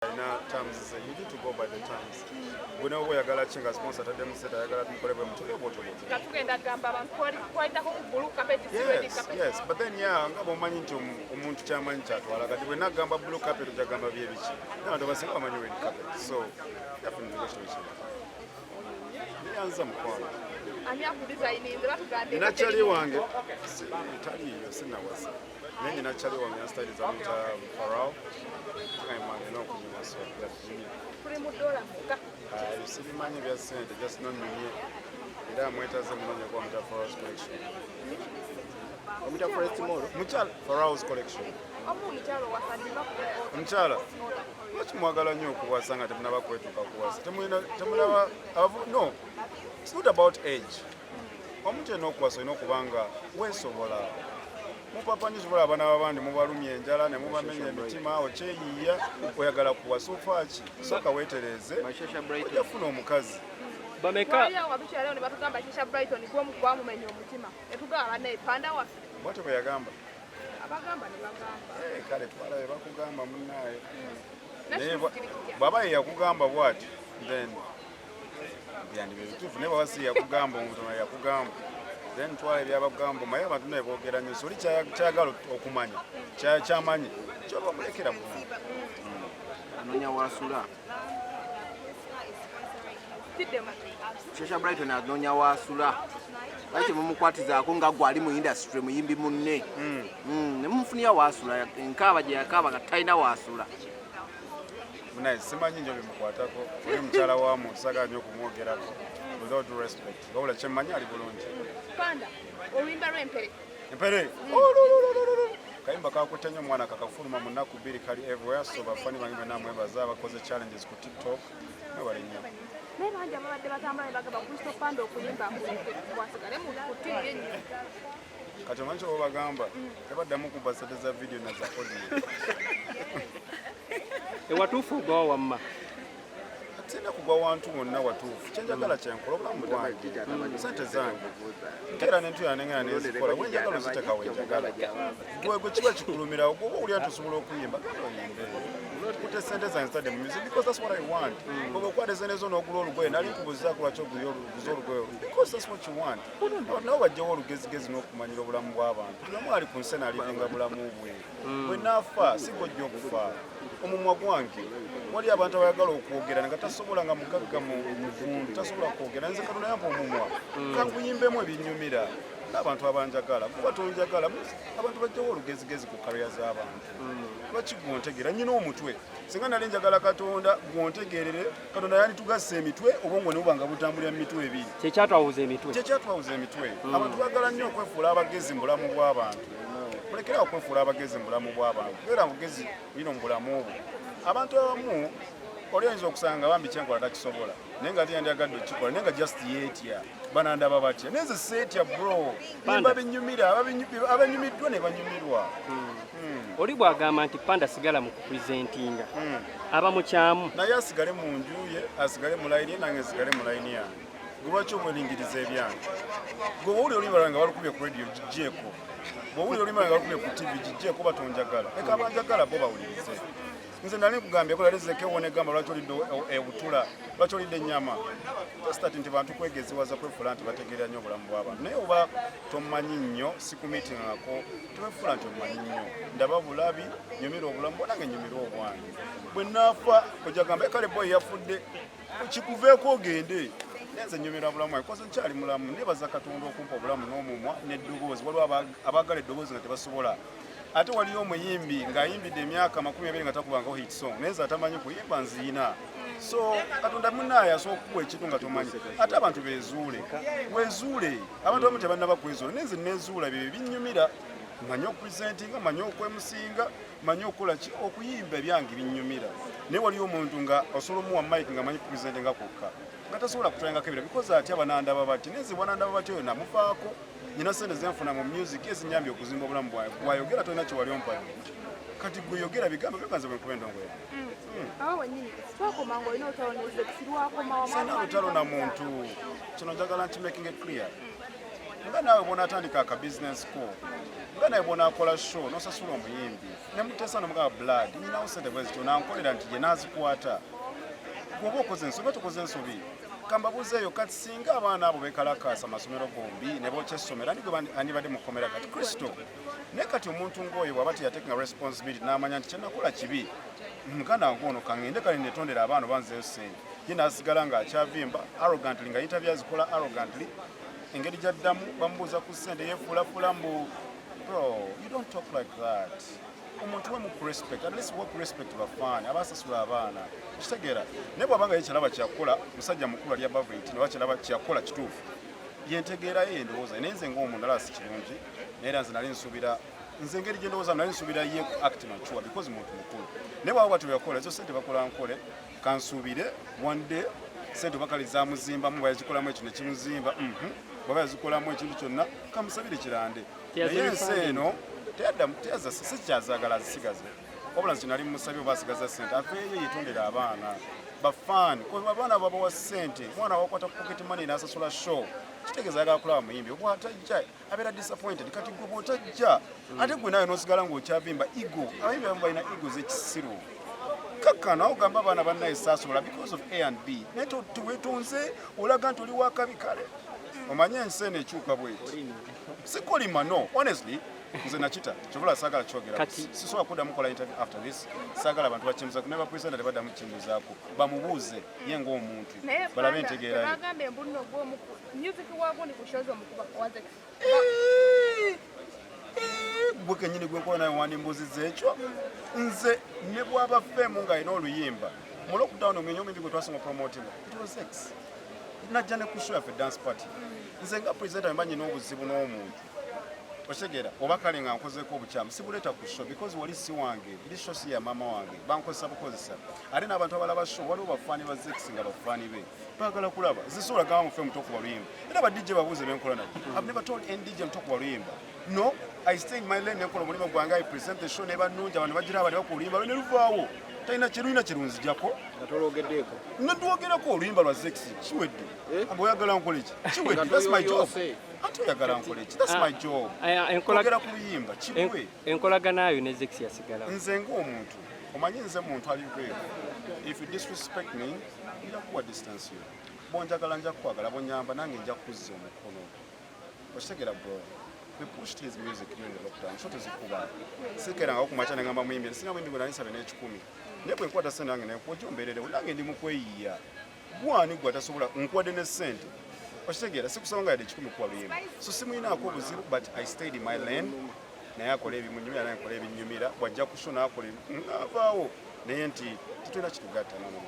terms, you need to go by the terms. When we are going to sponsor them, said I got to put them to yes, but then yeah, I'm money to Umuntu Chairman chat. We're not gamba blue carpet to Jagamba Village. No, there was a manual carpet. So definitely negotiation. The answer naturally one Italy, Sina was. Then naturally one studies about Farao. You see the money we are sent, just not me. I'm waiting for the Farau's collection. Farau's collection. Mchala. Much Mwagala knew Kuwasanga to never quit to Kakuas. No, it's not about age. Omuche no kwaso no kubanga wesobola. Mupapa nishobora abana babandi mubalumye enjala ne mubamenye emitima ocheyiya oyagala kuwasufachi soka wetereze yafuna omukazi bameka wabicha leo ne batugamba Shisha Brighton kwa mukwa mumenye omutima etugaba ne Panda wa bote bayagamba abagamba ne bagamba kale twala bakugamba munnaye baba yakugamba bwati then byandi bitufu ne bawasi yakugamba omuntu yakugamba then twala byabagamba maye abantu ne boogera nnyo soli kyagalo okumanya kyamanyi kyoba mulekera mu anonya wasula Shisha Brighton anonya wasula ati mumukwatizaako nga gwali mu industry muyimbi munne ne mumufunia wasula enkaba gye yakaba katayina wasula munaye simanyi njo bimukwatako oli mukyala waamu saga nnyo okumwogerako without respect wabula kyemmanyi ali bulungi Panda oluyimba lw'empere empere kayimba kakutte nnyo omwana kakafuluma mu nnaku bbiri kali everywhere so bafani bange namwebaza bakoze challenges ku TikTok mwebale nnyo naye bangi ababadde batambula ne bagamba Kristo Panda okuyimba kwasigale mu kutivi ennyo kati omanyi kyoba bagamba tebaddamu kubaseteza video na za audio ewatuufu ogwawa wamma sina kugwa wantu wonna watuufu kyenjagala kyenkola obulamu bwange sente zange nkeera nentu yanengera nezikola wenjagala oziteka wenjagala gwe kiba kikulumirawo gwoba oli atusobola okuyimba oyimbe kute sente zange zitadde mu music because that's what I want bwe okwata sente zo n'ogula olugoye nali nkubuuzaako lwaki oguza olugoye because that's what you want nabo bajjawo olugezigezi n'okumanyira obulamu bw'abantu buli omu ali ku nsi n'alivinga bulamu bwe bwe naafa si gojja okufa omumwa gwange wali abantu abayagala okwogera nga tasobola nga mugagga mu vundu tasobola kwogera nze Katonda yampa omumwa kanguyimbemu ebinyumira n'abantu abanjagala kuba tonjagala abantu bajjawo olugezigezi ku kariya z'abantu lwaki gwontegera nyina omutwe singa nali njagala Katonda gwontegerere Katonda yanditugasse emitwe obwongo ne bubanga butambulira mu mitwe ebiri kyekyatwawuza emitwe abantu bagala nnyo okwefuula abagezi mu bulamu bw'abantu mulekerawo okwefuula abagezi mu bulamu bw'abantu era mugezi bino mu bulamu obwo abantu abamu oli oyinza okusanga bambi kyenkola takisobola naye nga tiyandyagadde okikola naye nga just yeetya banandaba batya naye nze seetya bro nimba binyumira abanyumiddwa ne banyumirwa oli bw'agamba nti Panda sigala mu kupresentinga aba mukyamu naye asigale mu nju ye asigale mu layini ye nange nsigale mu layini yange gwe lwaki omwelingiriza ebyange gwe bwowuli olimala nga balukubye ku radio gijjeeko bwowuli olimala nga balukubye ku TV gijjeeko batonjagala leka abanjagala bo bawulirize nze nali nkugambye ko lalizeko ewona egamba lwaki olidde ebutula lwaki olidde ennyama tositati nti bantu kwegezewaza kwefuula nti bategeera nnyo obulamu bw'abantu naye oba tomanyi nnyo sikumiitingako tewefuula nti omanyi nnyo ndaba bulabi nyumira obulamu bwonange nyumira obwange bwe naafa ojagamba kale boyi yafudde kikuveeko ogende nenze nyumira bulamu wange koze nkyali mulamu nebaza Katonda okumpa obulamu n'omumwa n'eddoboozi waliwo abaagala eddoboozi nga tebasobola ate waliyo omuyimbi ng'ayimbidde emyaka 20 nga takubangaho hit song naye atamanyi kuyimba nziina so Katonda munaaye asooka okukuwa ekintu nga tomanyi ate abantu wezuule abantu abamu tebannaba kwezuula naye nze nezuula bye binnyumira manyi okupresentinga manyi okwemusinga manyi okukola ki okuyimba ebyange binnyumira naye waliyo omuntu nga osobola omuwa mike nga manyi kupresentinga kokka nga tasobola kutwengako ebira because ati abanandaba bati naye nze bwanandaba bati oyo namufaako nyina sente zenfuna mu music ezinyambye okuzimba obulamu bwawe bwayogera tolina kiwali ompa kati gweyogera bigambo byoganze bwekuba endongo sina lutalo na muntu kino njagala nti making it clear nga naawe bw'onaatandika aka business school nga naye bona akola show nosasula omuyimbi nemutesa nomugaba blood nyinawo sente bwezityo nankolera nti ye nazikwata gwoba okoze ensobi oba tokoze ensobi kambabuzeeyo kati singa abaana abo bekalakasa amasomero gombi ne bookya essomero andibadde mukomera kati kristo naye kati omuntu ng'oyo bw'aba teyatekinga responsibility n'amanya nti kyenakola kibi muganda ng'ono kaŋŋende kale netondera abaana banzeyo sente ye n'asigala ng'akyavimba arrogantly nga interview azikola arrogantly engeri gyaddamu bamubuuza ku ssente yeefuulafula mbu bro you don't talk like that omuntu we muku respect at least work respect bafaani abasasula abaana kitegeera naye bw'abanga yekyalaba kyakola musajja mukulu ali above 18 oba kyalaba kyakola kituufu yentegeerayo endowooza naye nze ng'omuntu alaba si kirungi naye era nze nali nsuubira nze engeri gye ndowooza nali nsuubira ye act mature because muntu mukulu naye bwaba bwatyo byakola ezo sente bakola nkole kansuubire one day sente bakalizamuzimbamu bayazikolamu ekintu nekimuzimba bwaba yazikolamu ekintu kyonna kamusabire kirande naye ensi eno teyaza sikyazagala azisigaze wabula nti nali musabye oba asigaza sente aveeyo yetondera abaana bafaani abaana babawa sente mwana wakwata pocket money n'asasula show kitegeeza ayagala kulaba muyimbi obwatajja abeera disappointed kati gwe bw'otajja ate gwe nawe n'osigala ng'okyavimba ego abayimbi abamu balina ego z'ekisiru kakkana ogamba abaana bannaye saasobola because of A and B naye teweetonze olaga nti oli wakabi kale omanye ensi eno ekyuka bweti sikolima no honestly nze nakita kyovula saagala kyogera sisobola kuddamu kola interview after this saagala abantu bakyemuzaako naye bapulisenta tebaddamu kyemuzaako bamubuuze ye ng'omuntu balabe entegeerayo gwe kenyini gwenkola naye wandimbuuziza ekyo nze ne bwaba feemu ng'alina oluyimba mu lockdown omenya omuyimbi gwe twasinga promotinga it was Zex najja ne ku show yaffe dance party nze nga presenter mba nyina obuzibu n'omuntu otegeera oba kale nga nkozeeko obukyamu sibuleeta ku show because wali si wange eri show si ya maama wange bankozesa bukozesa ate n'abantu abalaba show waliwo bafaani ba Zex nga bafaani be baagala kulaba zisobola gamba mufe mutokuba luyimba era ba DJ babuuze benkola naye I've never told any DJ mutokuba luyimba no I stay in my lane nenkola omulimu gwange I present the show ne bannungi abantu bagira abali bakuluyimba lwe ne luvaawo talina kiruyina kirunzijako natologeddeeko ndwogerako oluyimba lwa Zex kiwedde amba oyagala nkola eki kiwedde that's my job ate oyagala nkola eki that's my job ogera ku luyimba kigwe enkolaganayo ne Zex yasigala nze ng'omuntu omanyi nze muntu ali lweru if you disrespect me njakuwa distance yo bonjagala nja kukwagala bonyamba nange nja kuzza omukono okitegeera bro we pushed his music during the lockdown so tezikuba sikeranga okumaca nengamba muyimbi singa muyimbi gwe nalisabe n'ekikumi naye bwe nkwata sente nange nekwoja ombeerere nange ndi mukweyiya gwani gwe atasobola nkwadde ne sente okitegeera sikusaba nga yadde ekikumi kuwa luyimba so simuyinaako obuzibu but I stayed in my lane naye akola ebimunyumira naye nkola ebinyumira bwajja kusho naakola avaawo naye nti tetulina kitugatta nono